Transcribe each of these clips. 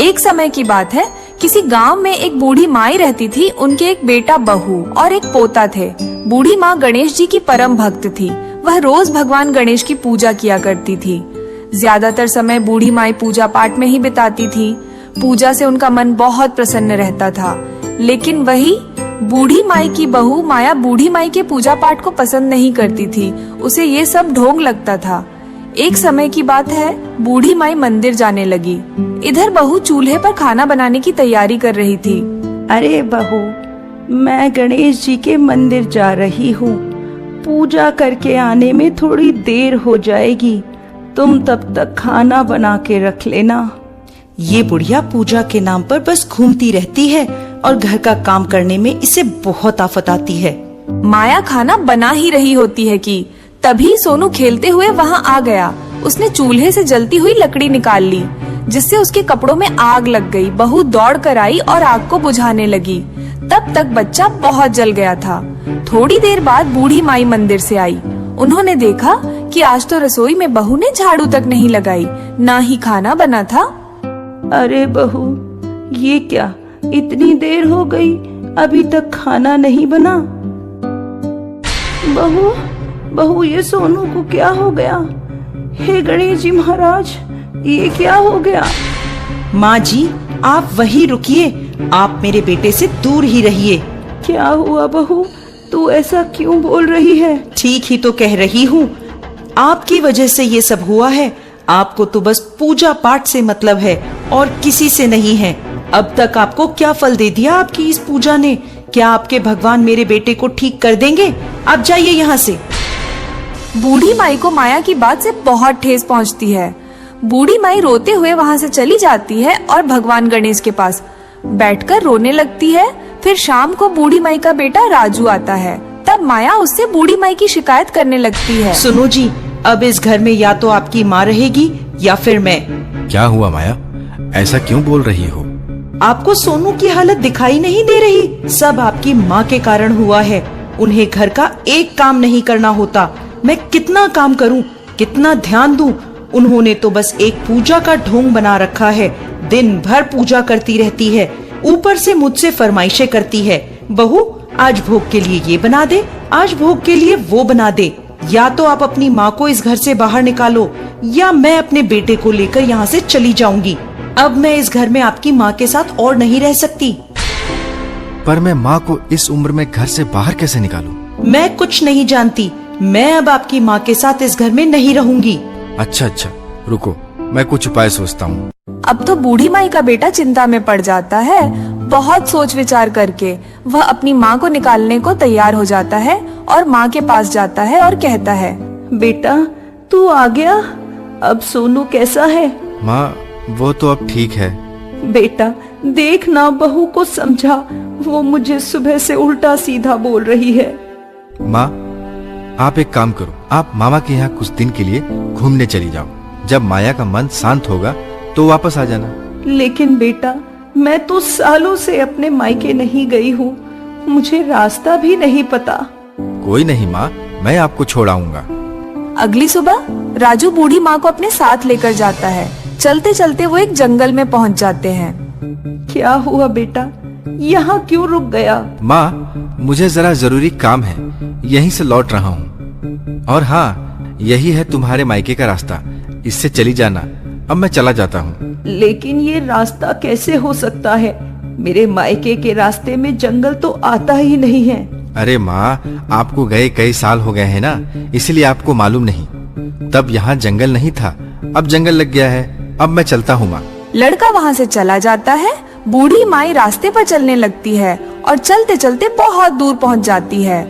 एक समय की बात है, किसी गांव में एक बूढ़ी माई रहती थी। उनके एक बेटा, बहू और एक पोता थे। बूढ़ी माँ गणेश जी की परम भक्त थी। वह रोज भगवान गणेश की पूजा किया करती थी। ज्यादातर समय बूढ़ी माई पूजा पाठ में ही बिताती थी। पूजा से उनका मन बहुत प्रसन्न रहता था। लेकिन वही बूढ़ी माई की बहू माया बूढ़ी माई के पूजा पाठ को पसंद नहीं करती थी। उसे ये सब ढोंग लगता था। एक समय की बात है, बूढ़ी माई मंदिर जाने लगी। इधर बहू चूल्हे पर खाना बनाने की तैयारी कर रही थी। अरे बहू, मैं गणेश जी के मंदिर जा रही हूँ। पूजा करके आने में थोड़ी देर हो जाएगी। तुम तब तक खाना बना के रख लेना। ये बुढ़िया पूजा के नाम पर बस घूमती रहती है और घर का काम करने में इसे बहुत आफत आती है। माया खाना बना ही रही होती है कि तभी सोनू खेलते हुए वहाँ आ गया। उसने चूल्हे से जलती हुई लकड़ी निकाल ली, जिससे उसके कपड़ों में आग लग गई। बहू दौड़ कर आई और आग को बुझाने लगी। तब तक बच्चा बहुत जल गया था। थोड़ी देर बाद बूढ़ी माई मंदिर से आई। उन्होंने देखा कि आज तो रसोई में बहू ने झाड़ू तक नहीं लगाई, ना ही खाना बना था। अरे बहू, ये क्या, इतनी देर हो गई, अभी तक खाना नहीं बना। बहू, बहू, ये सोनू को क्या हो गया? हे गणेश जी महाराज, ये क्या हो गया? माँ जी, आप वहीं रुकिए। आप मेरे बेटे से दूर ही रहिए। क्या हुआ बहू, तू ऐसा क्यों बोल रही है? ठीक ही तो कह रही हूँ। आपकी वजह से ये सब हुआ है। आपको तो बस पूजा पाठ से मतलब है और किसी से नहीं है। अब तक आपको क्या फल दे दिया आपकी इस पूजा ने? क्या आपके भगवान मेरे बेटे को ठीक कर देंगे? आप जाइए यहाँ से। बूढ़ी माई को माया की बात से बहुत ठेस पहुँचती है। बूढ़ी माई रोते हुए वहाँ से चली जाती है और भगवान गणेश के पास बैठकर रोने लगती है। फिर शाम को बूढ़ी माई का बेटा राजू आता है। तब माया उससे बूढ़ी माई की शिकायत करने लगती है। सुनो जी, अब इस घर में या तो आपकी माँ रहेगी या फिर मैं। क्या हुआ माया, ऐसा क्यों बोल रही हो? आपको सोनू की हालत दिखाई नहीं दे रही? सब आपकी माँ के कारण हुआ है। उन्हें घर का एक काम नहीं करना होता। मैं कितना काम करूं, कितना ध्यान दूं? उन्होंने तो बस एक पूजा का ढोंग बना रखा है। दिन भर पूजा करती रहती है, ऊपर से मुझसे फरमाइशें करती है। बहू, आज भोग के लिए ये बना दे, आज भोग के लिए वो बना दे। या तो आप अपनी माँ को इस घर से बाहर निकालो या मैं अपने बेटे को लेकर यहाँ से चली जाऊंगी। अब मैं इस घर में आपकी माँ के साथ और नहीं रह सकती। पर मैं माँ को इस उम्र में घर से बाहर कैसे निकालूं? मैं कुछ नहीं जानती। मैं अब आपकी माँ के साथ इस घर में नहीं रहूंगी। अच्छा, रुको, मैं कुछ उपाय सोचता हूँ। अब तो बूढ़ी माई का बेटा चिंता में पड़ जाता है। बहुत सोच विचार करके वह अपनी माँ को निकालने को तैयार हो जाता है और माँ के पास जाता है और कहता है, बेटा, तू आ गया? अब सोनू कैसा है? माँ, वो तो अब ठीक है। बेटा, देख ना, बहू को समझा। वो मुझे सुबह से उल्टा सीधा बोल रही है। माँ, आप एक काम करो, आप मामा के यहाँ कुछ दिन के लिए घूमने चली जाओ। जब माया का मन शांत होगा तो वापस आ जाना। लेकिन बेटा, मैं तो सालों से अपने मायके नहीं गई हूँ। मुझे रास्ता भी नहीं पता। कोई नहीं माँ, मैं आपको छोड़ आऊंगा। अगली सुबह राजू बूढ़ी माँ को अपने साथ लेकर जाता है। चलते चलते वो एक जंगल में पहुँच जाते हैं। क्या हुआ बेटा, यहाँ क्यों रुक गया? माँ, मुझे जरा जरूरी काम है, यहीं से लौट रहा हूँ। और हाँ, यही है तुम्हारे मायके का रास्ता, इससे चली जाना। अब मैं चला जाता हूँ। लेकिन ये रास्ता कैसे हो सकता है? मेरे मायके के रास्ते में जंगल तो आता ही नहीं है। अरे माँ, आपको गए कई साल हो गए हैं ना, इसलिए आपको मालूम नहीं। तब यहाँ जंगल नहीं था, अब जंगल लग गया है। अब मैं चलता हूँ माँ। लड़का वहाँ से चला जाता है। बूढ़ी माई रास्ते पर चलने लगती है और चलते चलते बहुत दूर पहुँच जाती है।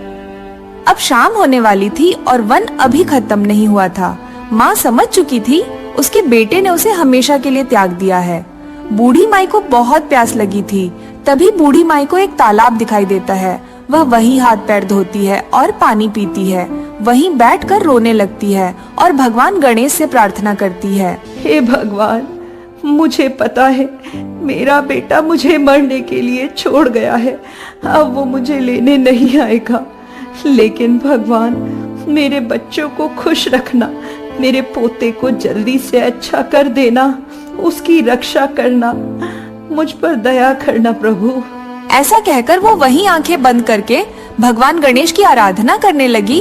अब शाम होने वाली थी और वन अभी खत्म नहीं हुआ था। माँ समझ चुकी थी उसके बेटे ने उसे हमेशा के लिए त्याग दिया है। बूढ़ी माई को बहुत प्यास लगी थी। तभी बूढ़ी माई को एक तालाब दिखाई देता है। वह वहीं हाथ पैर धोती है और पानी पीती है। वहीं बैठकर रोने लगती है और भगवान गणेश से प्रार्थना करती है, हे भगवान, मुझे पता है मेरा बेटा मुझे मरने के लिए छोड़ गया है। अब वो मुझे लेने नहीं आएगा। लेकिन भगवान, मेरे बच्चों को खुश रखना, मेरे पोते को जल्दी से अच्छा कर देना। उसकी रक्षा करना, मुझ पर दया करना प्रभु। ऐसा कहकर वो वहीं आंखें बंद करके भगवान गणेश की आराधना करने लगी।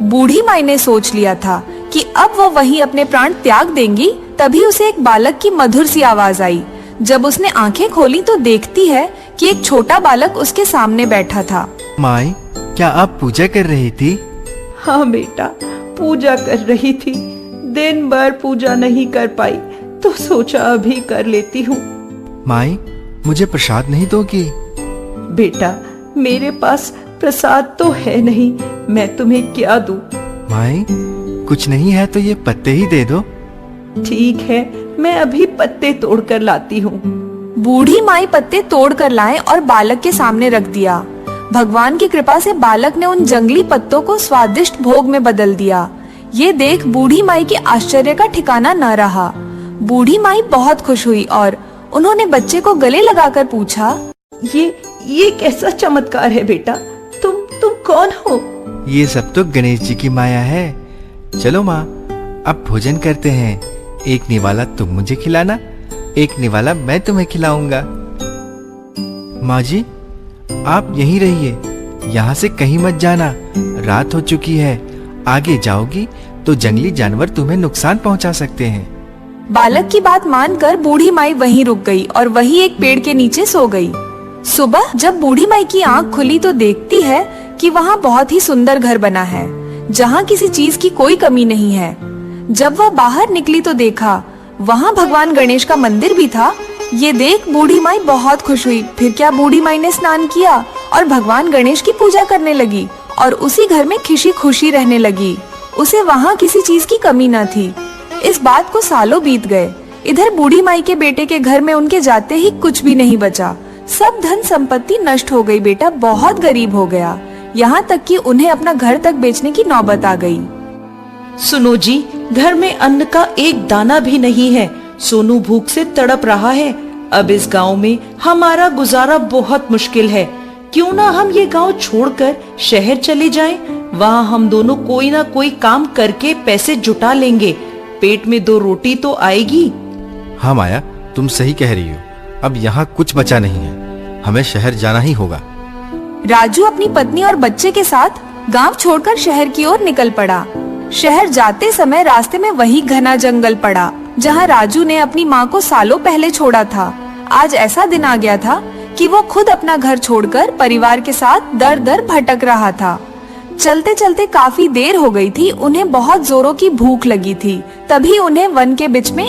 बूढ़ी माई ने सोच लिया था कि अब वो वहीं अपने प्राण त्याग देंगी। तभी उसे एक बालक की मधुर सी आवाज आई। जब उसने आंखें खोली तो देखती है कि एक छोटा बालक उसके सामने बैठा था। माई, क्या आप पूजा कर रही थी? हाँ बेटा, पूजा कर रही थी। दिन भर पूजा नहीं कर पाई तो सोचा अभी कर लेती हूँ। माई, मुझे प्रसाद नहीं दोगी? बेटा, मेरे पास प्रसाद तो है नहीं, मैं तुम्हें क्या दूं? माई, कुछ नहीं है तो ये पत्ते ही दे दो। ठीक है, मैं अभी पत्ते तोड़कर लाती हूँ। बूढ़ी माई पत्ते तोड़ कर लाए और बालक के सामने रख दिया। भगवान की कृपा से बालक ने उन जंगली पत्तों को स्वादिष्ट भोग में बदल दिया। ये देख बूढ़ी माई के आश्चर्य का ठिकाना न रहा। बूढ़ी माई बहुत खुश हुई और उन्होंने बच्चे को गले लगाकर पूछा, ये कैसा चमत्कार है बेटा? तुम कौन हो? ये सब तो गणेश जी की माया है। चलो माँ, अब भोजन करते हैं। एक निवाला तुम मुझे खिलाना, एक निवाला मैं तुम्हें खिलाऊंगा। माँ जी, आप यहीं रहिए, यहाँ से कहीं मत जाना। रात हो चुकी है, आगे जाओगी तो जंगली जानवर तुम्हें नुकसान पहुँचा सकते हैं। बालक की बात मानकर बूढ़ी माई वहीं रुक गई और वहीं एक पेड़ के नीचे सो गई। सुबह जब बूढ़ी माई की आंख खुली तो देखती है कि वहाँ बहुत ही सुंदर घर बना है, जहाँ किसी चीज की कोई कमी नहीं है। जब वह बाहर निकली तो देखा वहाँ भगवान गणेश का मंदिर भी था। ये देख बूढ़ी माई बहुत खुश हुई। फिर क्या बूढ़ी माई ने स्नान किया और भगवान गणेश की पूजा करने लगी और उसी घर में खुशी खुशी रहने लगी। उसे वहाँ किसी चीज की कमी न थी। इस बात को सालों बीत गए। इधर बूढ़ी माई के बेटे के घर में उनके जाते ही कुछ भी नहीं बचा। सब धन संपत्ति नष्ट हो गई। बेटा बहुत गरीब हो गया, यहाँ तक कि उन्हें अपना घर तक बेचने की नौबत आ गई। सुनो जी, घर में अन्न का एक दाना भी नहीं है। सोनू भूख से तड़प रहा है। अब इस गांव में हमारा गुजारा बहुत मुश्किल है। क्यों ना हम ये गांव छोड़कर शहर चले जाएं? वहाँ हम दोनों कोई ना कोई काम करके पैसे जुटा लेंगे। पेट में 2 रोटी तो आएगी। हाँ माया, तुम सही कह रही हो। अब यहाँ कुछ बचा नहीं है, हमें शहर जाना ही होगा। राजू अपनी पत्नी और बच्चे के साथ गांव छोड़कर शहर की ओर निकल पड़ा। शहर जाते समय रास्ते में वही घना जंगल पड़ा जहां राजू ने अपनी माँ को सालों पहले छोड़ा था। आज ऐसा दिन आ गया था कि वो खुद अपना घर छोड़कर परिवार के साथ दर दर भटक रहा था। चलते चलते काफी देर हो गई थी। उन्हें बहुत जोरों की भूख लगी थी। तभी उन्हें वन के बीच में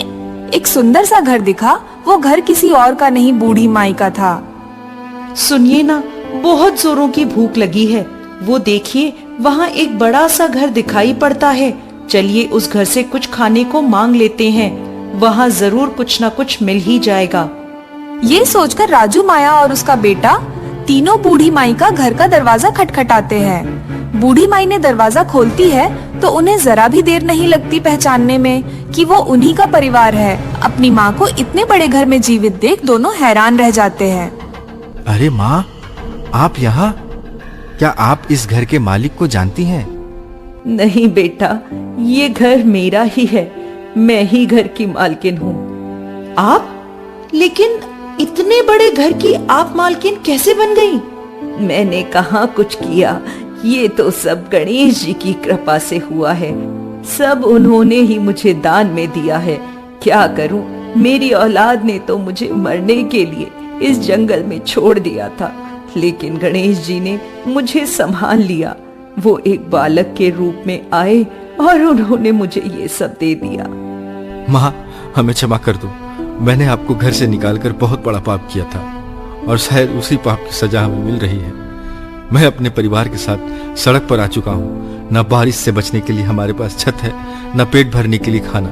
एक सुंदर सा घर दिखा। वो घर किसी और का नहीं, बूढ़ी माई का था। सुनिए ना, बहुत जोरों की भूख लगी है। वो देखिए, वहाँ एक बड़ा सा घर दिखाई पड़ता है। चलिए उस घर से कुछ खाने को मांग लेते हैं। वहाँ जरूर कुछ ना कुछ मिल ही जाएगा। ये सोचकर राजू, माया और उसका बेटा तीनों बूढ़ी माई का घर का दरवाजा खटखटाते हैं। बूढ़ी माई ने दरवाजा खोलती है तो उन्हें जरा भी देर नहीं लगती पहचानने में कि वो उन्हीं का परिवार है। अपनी माँ को इतने बड़े घर में जीवित देख दोनों हैरान रह जाते हैं। अरे माँ, आप यहाँ? क्या आप इस घर के मालिक को जानती हैं? नहीं बेटा, ये घर मेरा ही है। मैं ही घर की मालकिन हूँ। आप? लेकिन इतने बड़े घर की आप मालकिन कैसे बन गई? मैंने कहाँ कुछ किया, ये तो सब गणेश जी की कृपा से हुआ है। सब उन्होंने ही मुझे दान में दिया है। क्या करूं, मेरी औलाद ने तो मुझे मरने के लिए इस जंगल में छोड़ दिया था, लेकिन गणेश जी ने मुझे संभाल लिया। वो एक बालक के रूप में आए और उन्होंने मुझे ये सब दे दिया। माँ, हमें क्षमा कर दो। मैंने आपको घर से निकालकर बहुत बड़ा पाप किया था और शायद उसी पाप की सजा हमें मिल रही है। मैं अपने परिवार के साथ सड़क पर आ चुका हूँ। न बारिश से बचने के लिए हमारे पास छत है, न पेट भरने के लिए खाना।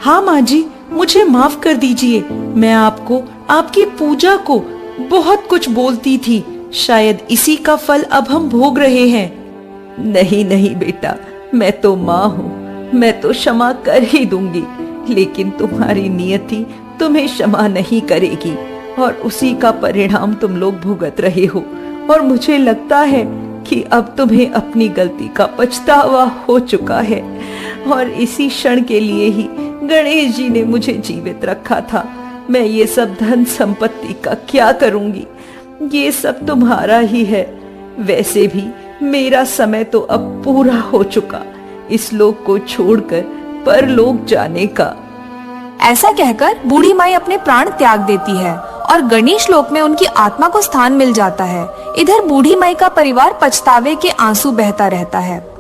हाँ माँ जी, मुझे माफ कर दीजिए। मैं आपको, आपकी पूजा को बहुत कुछ बोलती थी। शायद इसी का फल अब हम भोग रहे हैं। नहीं नहीं बेटा, मैं तो माँ हूँ, मैं तो क्षमा कर ही दूंगी, लेकिन तुम्हारी नियति तुम्हें क्षमा नहीं करेगी और उसी का परिणाम तुम लोग भुगत रहे हो। और मुझे लगता है कि अब तुम्हें अपनी गलती का पछतावा हो चुका है और इसी क्षण के लिए ही गणेश जी ने मुझे जीवित रखा था। मैं ये सब धन संपत्ति का क्या करूंगी? ये सब तुम्हारा ही है। वैसे भी मेरा समय तो अब पूरा हो चुका, इस लोक को छोड़कर परलोक जाने का। ऐसा कहकर बूढ़ी माई अपने प्राण त्याग देती है और गणेश लोक में उनकी आत्मा को स्थान मिल जाता है। इधर बूढ़ी माई का परिवार पछतावे के आंसू बहता रहता है।